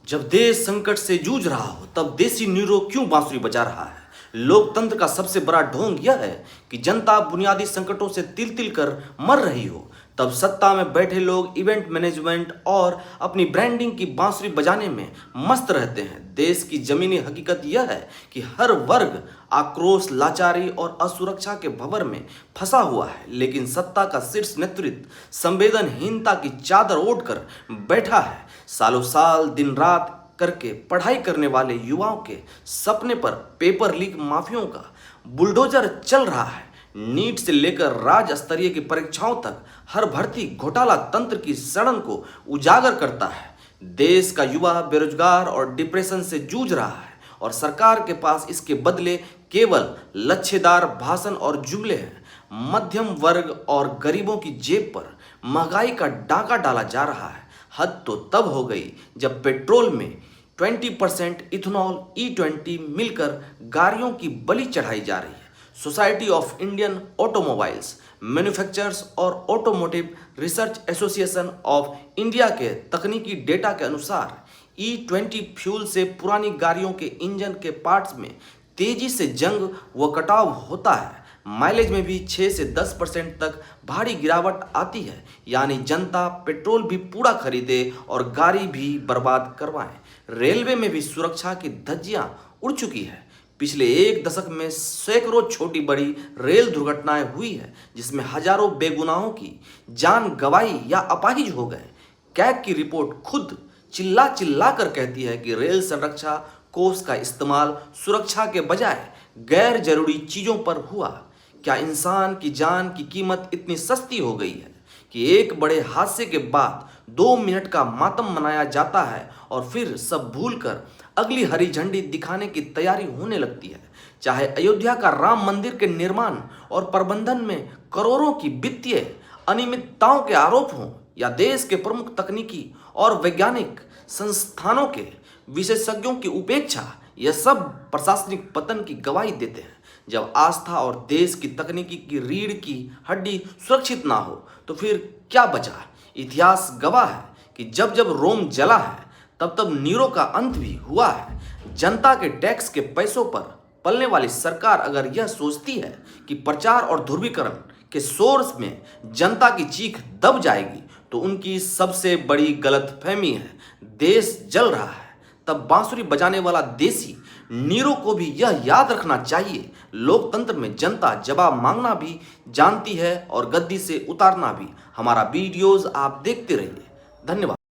जब देश संकट से जूझ रहा हो तब देसी नीरो क्यों बांसुरी बजा रहा है। लोकतंत्र का सबसे बड़ा ढोंग यह है कि जनता बुनियादी संकटों से तिल तिल कर मर रही हो, तब सत्ता में बैठे लोग इवेंट मैनेजमेंट और अपनी ब्रांडिंग की बांसुरी बजाने में मस्त रहते हैं। देश की जमीनी हकीकत यह है कि हर वर्ग आक्रोश, लाचारी और असुरक्षा के भंवर में फंसा हुआ है, लेकिन सत्ता का शीर्ष नेतृत्व संवेदनहीनता की चादर ओढ़कर बैठा है। सालों साल दिन रात करके पढ़ाई करने वाले युवाओं के सपने पर पेपर लीक माफियों का बुलडोजर चल रहा है। नीट से लेकर राज्य स्तरीय की परीक्षाओं तक हर भर्ती घोटाला तंत्र की सड़न को उजागर करता है। देश का युवा बेरोजगार और डिप्रेशन से जूझ रहा है और सरकार के पास इसके बदले केवल लच्छेदार भाषण और जुमले हैं। मध्यम वर्ग और गरीबों की जेब पर महंगाई का डाका डाला जा रहा है। हद तो तब हो गई जब पेट्रोल में 20% इथेनॉल E20 मिलकर गाड़ियों की बलि चढ़ाई जा रही है। Society of Indian automobiles manufacturers और automotive research association of India के तकनीकी डेटा के अनुसार E20 फ्यूल से पुरानी गाड़ियों के इंजन के पार्ट्स में तेजी से जंग व कटाव होता है। माइलेज में भी 6 से 10% तक भारी गिरावट आती है, यानी जनता पेट्रोल भी पूरा खरीदे और गाड़ी भी बर्बाद करवाएं। रेलवे में भी सुरक्षा की धज्जियां उड़ चुकी है। पिछले एक दशक में सैकड़ों छोटी बड़ी रेल दुर्घटनाएं हुई है, जिसमें हजारों बेगुनाहों की जान गंवाई या अपाहिज हो गए। कैग की रिपोर्ट खुद चिल्ला चिल्ला कर कहती है कि रेल संरक्षा कोष का इस्तेमाल सुरक्षा के बजाय गैर जरूरी चीजों पर हुआ। क्या इंसान की जान की कीमत इतनी सस्ती हो गई है कि एक बड़े हादसे के बाद 2 मिनट का मातम मनाया जाता है और फिर सब भूलकर अगली हरी झंडी दिखाने की तैयारी होने लगती है। चाहे अयोध्या का राम मंदिर के निर्माण और प्रबंधन में करोड़ों की वित्तीय अनियमितताओं के आरोप हों या देश के प्रमुख तकनीकी और वैज्ञानिक संस्थानों के विशेषज्ञों की उपेक्षा, यह सब प्रशासनिक पतन की गवाही देते हैं। जब आस्था और देश की तकनीकी की रीढ़ की हड्डी सुरक्षित ना हो तो फिर क्या बचा। इतिहास गवाह है कि जब जब रोम जला है तब तब नीरो का अंत भी हुआ है। जनता के टैक्स के पैसों पर पलने वाली सरकार अगर यह सोचती है कि प्रचार और ध्रुवीकरण के सोर्स में जनता की चीख दब जाएगी तो उनकी सबसे बड़ी गलतफहमी है। देश जल रहा है तब बांसुरी बजाने वाला देसी नीरो को भी यह याद रखना चाहिए, लोकतंत्र में जनता जवाब मांगना भी जानती है और गद्दी से उतारना भी। हमारा वीडियोस आप देखते रहिए। धन्यवाद।